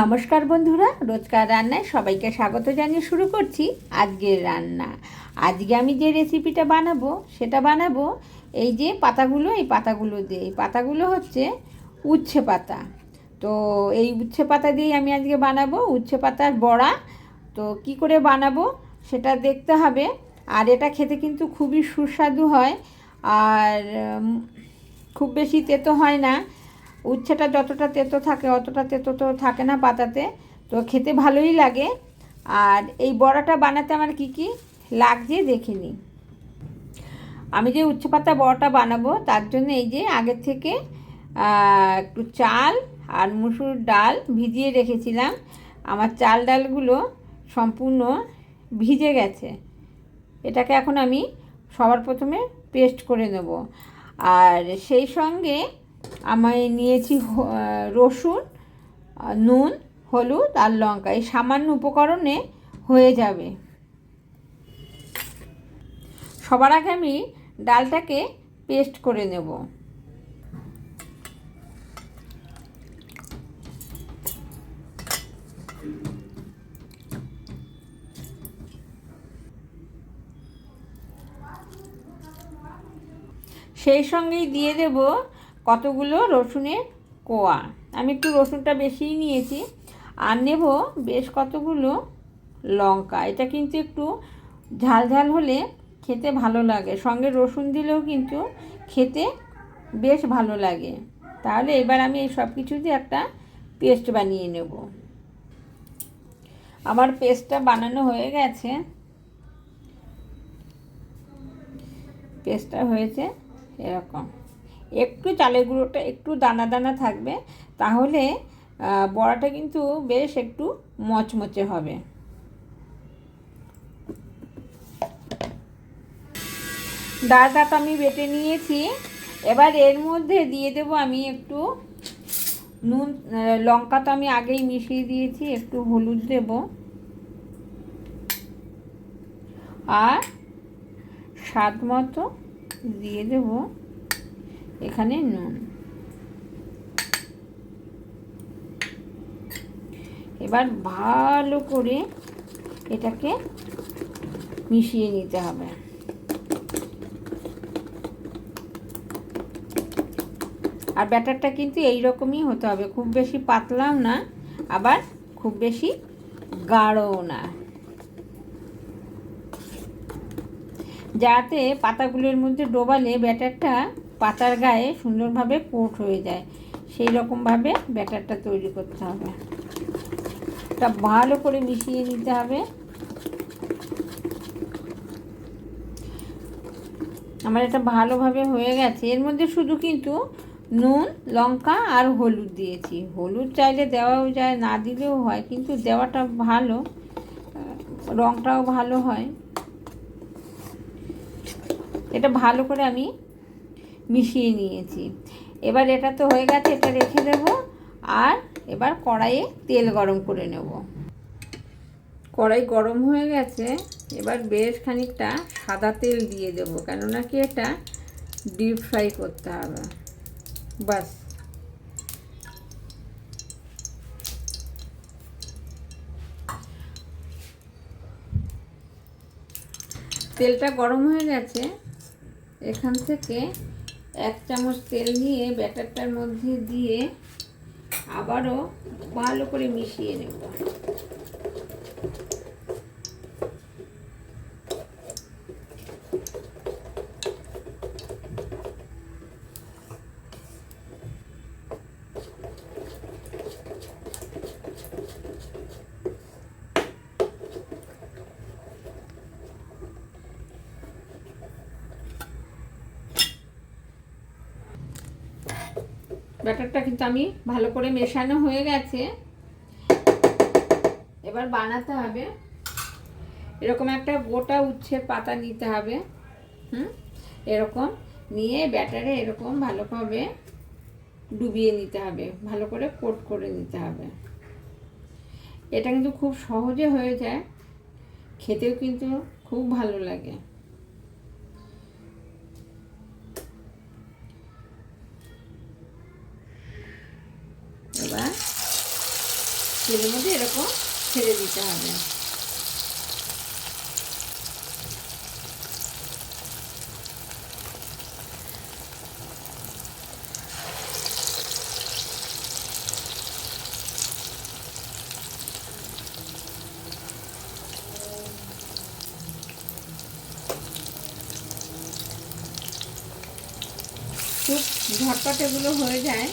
নমস্কার বন্ধুরা, রোজকার রান্নায় সবাইকে স্বাগত জানিয়ে শুরু করছি আজকের রান্না। আজকে আমি যে রেসিপিটা বানাবো সেটা বানাবো এই যে পাতাগুলো, এই পাতাগুলো দিয়ে। এই পাতাগুলো হচ্ছে উচ্ছে পাতা। তো এই উচ্ছে পাতা দিয়েই আমি আজকে বানাবো উচ্ছে পাতার বড়া। তো কি করে বানাবো সেটা দেখতে হবে। আর এটা খেতে কিন্তু খুবই সুস্বাদু হয়, আর খুব বেশি তেতো হয় না। উচ্ছেটা যতটা তেতো থাকে অতটা তেতো তো থাকে না পাতাতে, তো খেতে ভালোই লাগে। আর এই বড়াটা বানাতে আমার কি কি লাগছে দেখে নিই। আমি যে উচ্ছে পাতা বড়াটা বানাবো তার জন্য এই যে আগের থেকে একটু চাল আর মুসুর ডাল ভিজিয়ে রেখেছিলাম। আমার চাল ডালগুলো সম্পূর্ণ ভিজে গেছে। এটাকে এখন আমি সবার প্রথমে পেস্ট করে নেব। আর সেই সঙ্গে আমি নিয়েছি রসুন, নুন, হলুদ আর লঙ্কা। এই সামান্য উপকরণে হয়ে যাবে। সবার আগে আমি ডালটাকে পেস্ট করে নেব। সেই সঙ্গেই দিয়ে দেব কতগুলো রসুনের কোয়া। আমি একটু রসুনটা বেশিই নিয়েছি। আর নেব বেশ কতগুলো লঙ্কা। এটা কিন্তু একটু ঝাল ঝাল হলে খেতে ভালো লাগে, সঙ্গে রসুন দিলেও কিন্তু খেতে বেশ ভালো লাগে। তাহলে এবার আমি এই সব কিছু দিয়ে একটা পেস্ট বানিয়ে নেব। আমার পেস্টটা বানানো হয়ে গেছে। পেস্টটা হয়েছে এরকম। একটু চালের গুঁড়োটা একটু দানা দানা থাকবে, তাহলে বড়াটা কিন্তু বেশ একটু মচমচে হবে। ডালটা তো আমি বেটে নিয়েছি। এবার এর মধ্যে দিয়ে দেব আমি একটু নুন, লঙ্কা তো আমি আগেই মিশিয়ে দিয়েছি, একটু হলুদ দেব আর স্বাদ মতো দিয়ে দেব এখানে নুন। এবার ভালো করে এটাকে মিশিয়ে নিতে হবে। আর ব্যাটারটা কিন্তু এই রকমই হতে হবে, খুব বেশি পাতলাও না আবার খুব বেশি গাঢ়ও না, যাতে পাতাগুলোর মধ্যে ডোবালে ব্যাটারটা পাতার গায়ে সুন্দরভাবে কোট হয়ে যায়। সেই রকমভাবে ব্যাটারটা তৈরি করতে হবে। এটা ভালো করে মিশিয়ে নিতে হবে। আমার এটা ভালোভাবে হয়ে গেছে। এর মধ্যে শুধু কিন্তু নুন, লঙ্কা আর হলুদ দিয়েছি। হলুদ চাইলে দেওয়াও যায়, না দিলেও হয়, কিন্তু দেওয়াটা ভালো, রঙটাও ভালো হয়। এটা ভালো করে আমি মিশিয়ে নিয়েছি। এবার এটা তো হয়ে গেছে, এটা রেখে দেব। আর এবার কড়াইয়ে তেল গরম করে নেব। কড়াই গরম হয়ে গেছে। এবার বেশ খানিকটা সাদা তেল দিয়ে দেবো, কেননা কি এটা ডিপ ফ্রাই করতে হবে। বাস, তেলটা গরম হয়ে গেছে। এখান থেকে 1 চামচ তেল নিয়ে ব্যাটারটার মধ্যে দিয়ে আবারও ভালো করে মিশিয়ে নেব। ব্যাটারটা কিন্তু আমি ভালো করে মেশানো হয়ে গেছে। এবার বানাতে হবে এরকম একটা গোটা উচ্ছের পাতা নিতে হবে। এরকম নিয়ে ব্যাটারে এরকম ভালোভাবে ডুবিয়ে নিতে হবে, ভালো করে কোট করে নিতে হবে। এটা কিন্তু খুব সহজে হয়ে যায়, খেতেও কিন্তু খুব ভালো লাগে। এবার তেলের মধ্যে এরকম ছেড়ে দিতে হবে। খুব ঝটপট এগুলো হয়ে যায়।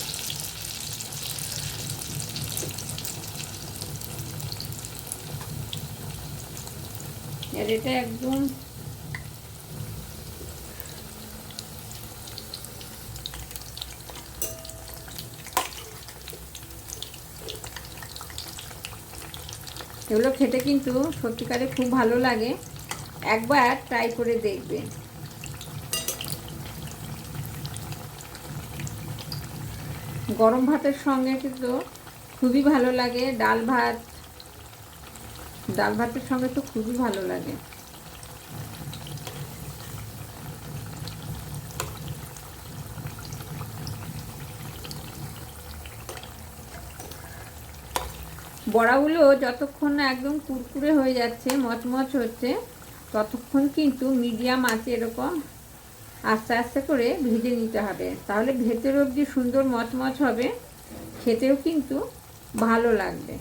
আর এটা একদম এগুলো খেতে কিন্তু সত্যিকারে খুব ভালো লাগে, একবার ট্রাই করে দেখবেন। গরম ভাতের সঙ্গে কিন্তু খুবই ভালো লাগে, ডাল ভাতের সঙ্গে তো খুবই ভালো লাগে। বড়াগুলো যতক্ষণ না একদম কুরকুরে হয়ে যাচ্ছে, মচমচ হচ্ছে, ততক্ষণ কিন্তু মিডিয়াম আছে এরকম আস্তে আস্তে করে ভেজে নিতে হবে। তাহলে ভেতর অবধি সুন্দর মচমচ হবে, খেতেও কিন্তু ভালো লাগবে।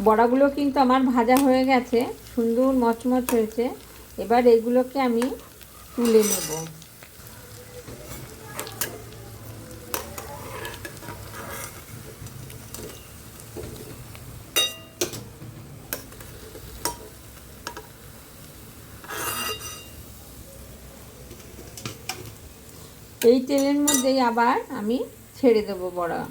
বড়াগুলো কিন্তু আমার ভাজা হয়ে গেছে, সুন্দর মচমচ হয়েছে। এবার এগুলোকে আমি তুলে নেব। এই তেলের মধ্যেই আবার আমি ছেড়ে দেবো বড়া।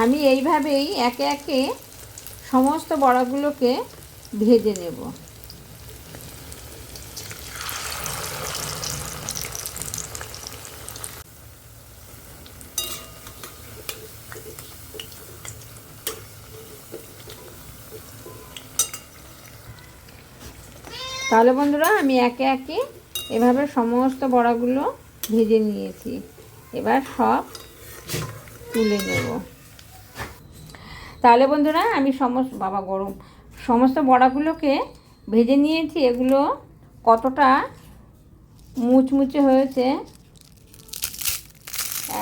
আমি এইভাবেই একে একে সমস্ত বড়াগুলোকে ভেজে নেব। তাহলে বন্ধুরা আমি একে একে এভাবে সমস্ত বড়াগুলো ভেজে নিয়েছি, এবার সব তুলে নেব। তাহলে বন্ধুরা আমি সমস্ত বড়াগুলোকে ভেজে নিয়েছি। এগুলো কতটা মুচমুচে হয়েছে,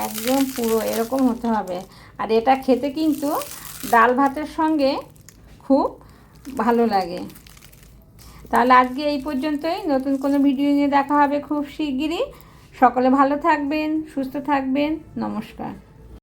একদম পুরো এরকম হতে হবে। আর এটা খেতে কিন্তু ডাল ভাতের সঙ্গে খুব ভালো লাগে। তাহলে আজকে এই পর্যন্তই, নতুন কোনো ভিডিও নিয়ে দেখা হবে খুব শিগগিরই। সকলে ভালো থাকবেন, সুস্থ থাকবেন, নমস্কার।